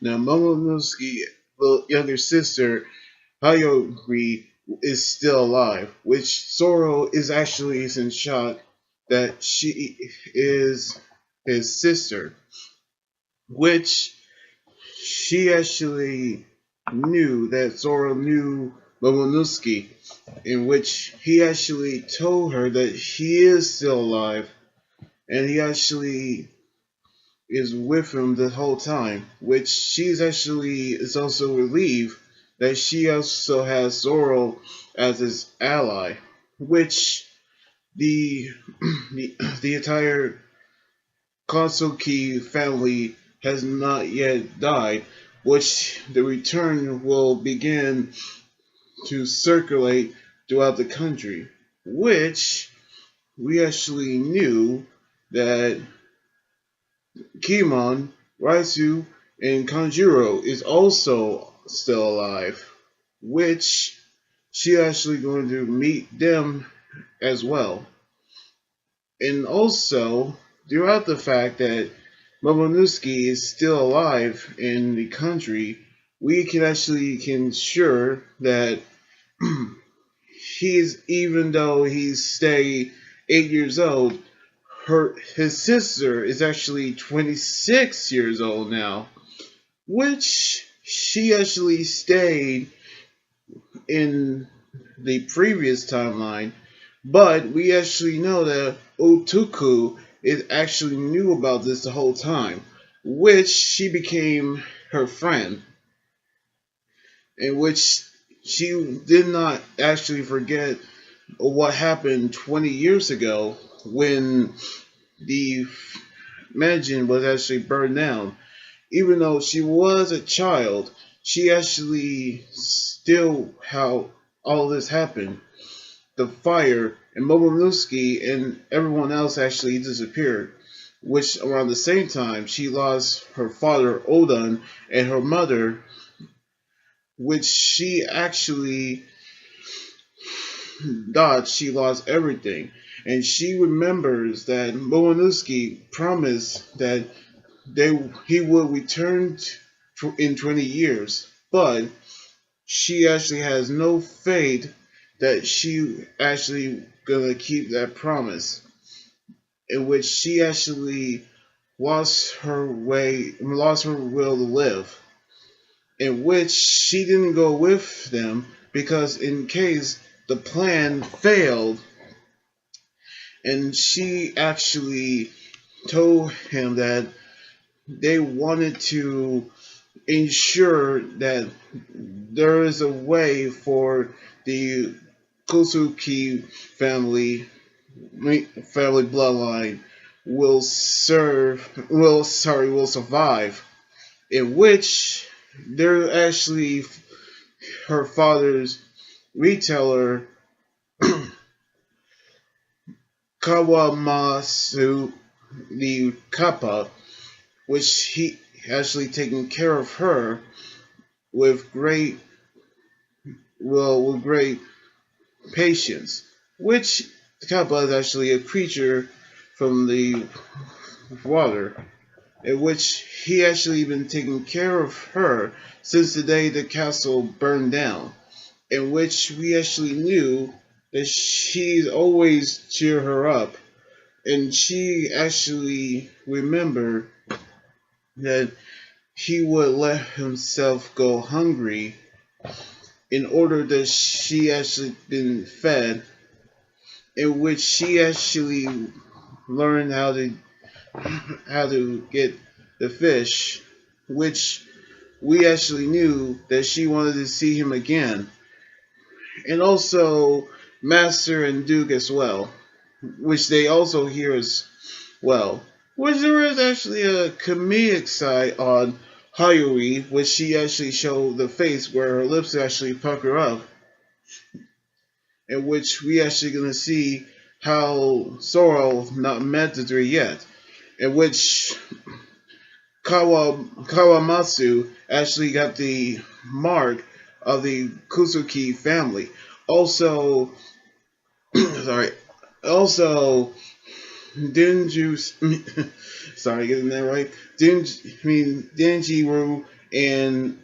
Now, Momonosuke, the younger sister, Hyogoro, is still alive, which Zoro is actually in shock that she is his sister, which she actually knew that Zoro knew Momonosuke, in which he actually told her that he is still alive and he actually is with him the whole time, which she's actually is also relieved that she also has Zoro as his ally, which the the entire Katsuki family has not yet died, which the return will begin to circulate throughout the country, which we actually knew that Kimon, Raisu, and Kanjuro is also still alive, which she actually going to meet them as well. And also, throughout the fact that Momonosuke is still alive in the country, we can actually can sure that he's even though he's stay 8 years old, his sister is actually 26 years old now, which she actually stayed in the previous timeline, but we actually know that Otuku is actually knew about this the whole time, which she became her friend, in which she did not actually forget what happened 20 years ago when the mansion was actually burned down. Even though she was a child, she actually still how all this happened. The fire and Momonosuke and everyone else actually disappeared. Which around the same time she lost her father Odin and her mother, which she actually thought she lost everything. And she remembers that Momonosuke promised that he would return in 20 years, but she actually has no faith that she actually gonna keep that promise, in which she actually lost her will to live, in which she didn't go with them because in case the plan failed, and she actually told him that they wanted to ensure that there is a way for the Kosuke family bloodline will survive, in which they're actually her father's retailer Kawamasu the Kappa, which he actually taken care of her with great patience, which Kappa is actually a creature from the water, in which he actually been taking care of her since the day the castle burned down, in which we actually knew that she's always cheer her up, and she actually remembered that he would let himself go hungry in order that she actually been fed, in which she actually learned how to get the fish, which we actually knew that she wanted to see him again, and also Master and Duke as well, which they also hear as well. Which there is actually a comedic side on Hayuri, which she actually showed the face where her lips actually pucker up, in which we actually gonna see how Zoro not met the three yet, in which Kawamatsu actually got the mark of the Kusuki family. Also, sorry. Also, didn't you? Sorry, getting that right. Didn't I mean Denjiru and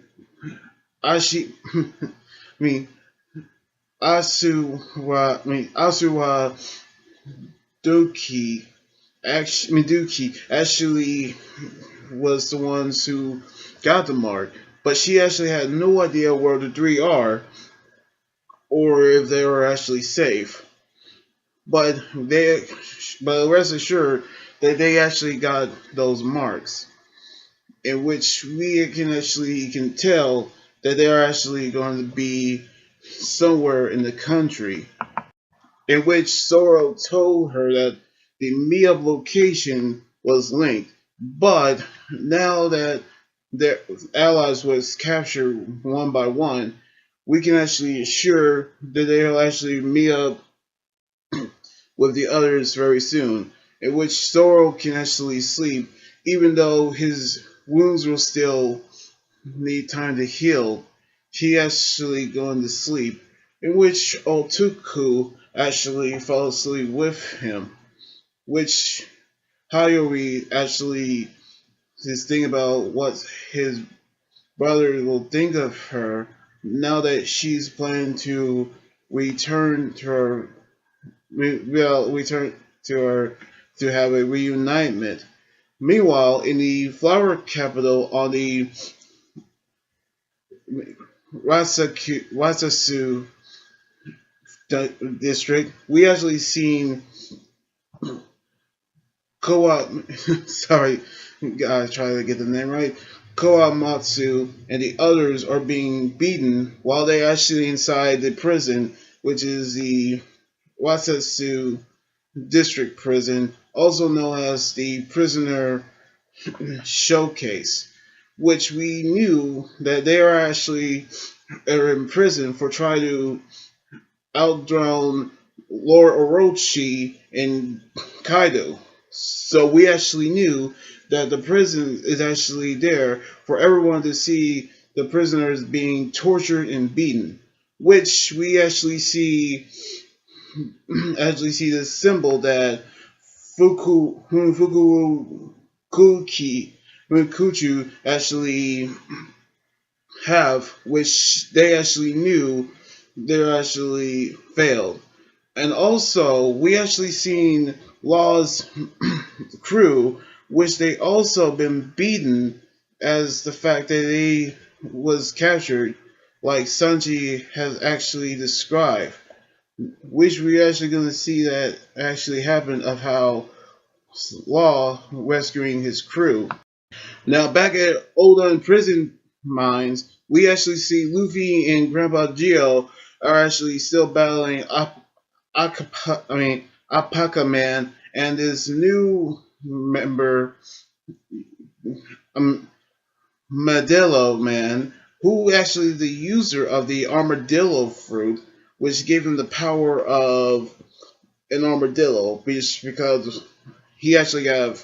Ashi, I mean Asuwa Doki Duki actually was the ones who got the mark, but she actually had no idea where the three are or if they were actually safe. But rest assured that they actually got those marks, in which we can tell that they are actually going to be somewhere in the country, in which Zoro told her that the meetup location was linked. But now that their allies was captured one by one, we can actually assure that they'll actually meet up with the others very soon, in which Zoro can actually sleep, even though his wounds will still need time to heal. He actually going to sleep, in which Otuku actually fell asleep with him, which Hayori actually is thinking about what his brother will think of her now that she's planning to return to her return to her to have a reunitement. Meanwhile, in the flower capital on the Wasasu district, we actually seen Koa. Sorry, I try to get the name right. Koamatsu and the others are being beaten while they're actually inside the prison, which is the Wasasu district prison, also known as the prisoner showcase, which we knew that they are in prison for trying to outdrone Lord Orochi and Kaido. So we actually knew that the prison is actually there for everyone to see the prisoners being tortured and beaten, which we actually see the symbol that Fukukuchu actually have, which they actually knew they actually failed. And also, we actually seen Law's crew, which they also been beaten as the fact that they was captured, like Sanji has actually described, which we're actually going to see that actually happen of how Law rescuing his crew. Now, back at Oda prison mines, we actually see Luffy and Grandpa Geo are actually still battling Alpacaman and his new member, um, Modelo Man, who actually the user of the armadillo fruit, which gave him the power of an armadillo, because he actually got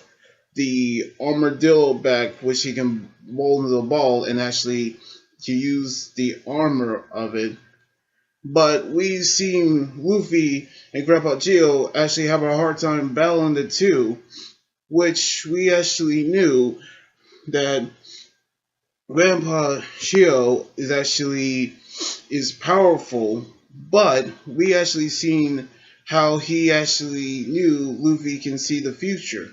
the armadillo back, which he can roll into the ball and actually to use the armor of it. But we've seen Luffy and Grandpa Geo actually have a hard time battling the two, which we actually knew that Grandpa Geo is powerful, but we actually seen how he actually knew Luffy can see the future.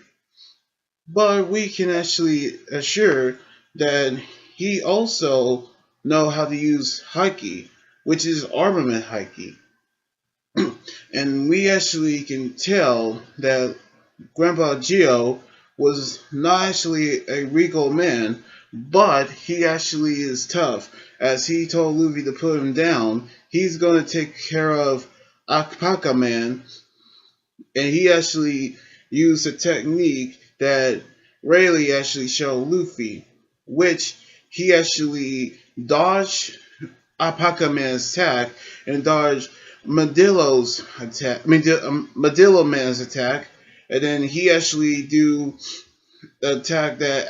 But we can actually assure that he also know how to use Haki, which is armament Haki. And we actually can tell that Grandpa Geo was not actually a regal man, but he actually is tough. As he told Luffy to put him down, he's going to take care of Alpacaman, and he actually used a technique that Rayleigh actually showed Luffy, which he actually dodged Alpacaman's attack and dodged Modillo's attack. Modillo Man's attack, and then he actually do the attack that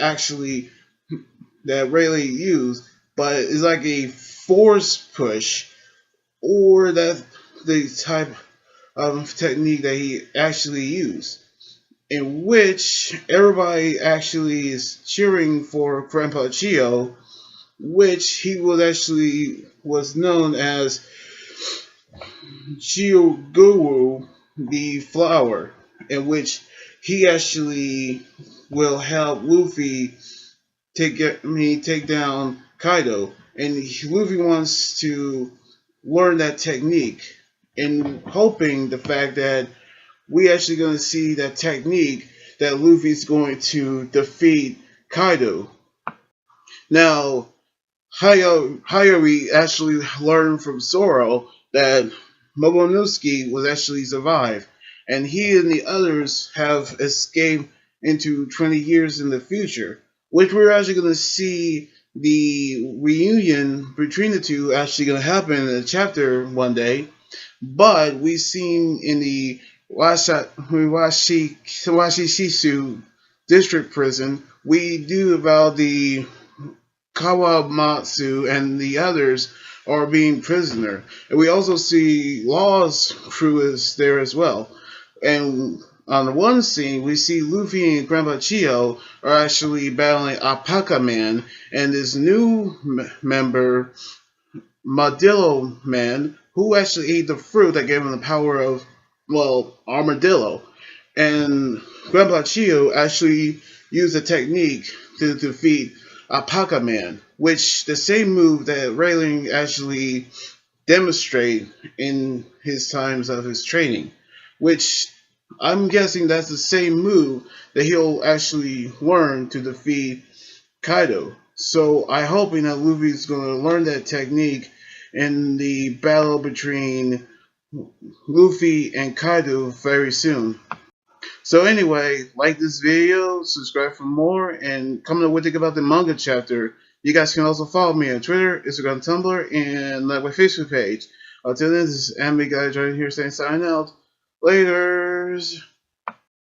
Rayleigh used, but it's like a force push, or that the type of technique that he actually used, in which everybody actually is cheering for Grandpa Chio, which he was known as Hyogoro, the flower, in which he actually will help Luffy take down Kaido, and Luffy wants to learn that technique, and hoping the fact that we actually going to see that technique that Luffy's going to defeat Kaido. Now, Hayori actually learned from Zoro that Momonosuke was actually survived, and he and the others have escaped into 20 years in the future, which we're actually going to see the reunion between the two actually going to happen in a chapter one day. But we've seen in the Washishisu district prison, we do about the Kawamatsu and the others are being prisoner. And we also see Law's crew is there as well. And on the one scene, we see Luffy and Grandpa Chio are actually battling Alpacaman and this new member, Madillo Man, who actually ate the fruit that gave him the power of, well, Armadillo. And Grandpa Chio actually used a technique to defeat Alpacaman, which the same move that Rayling actually demonstrate in his times of his training, which I'm guessing that's the same move that he'll actually learn to defeat Kaido. So I'm hoping that Luffy's going to learn that technique in the battle between Luffy and Kaido very soon. So anyway, like this video, subscribe for more, and comment on what you think about the manga chapter. You guys can also follow me on Twitter, Instagram, Tumblr, and like my Facebook page. Until then, this is Anime Guy right here saying sign out. Laters.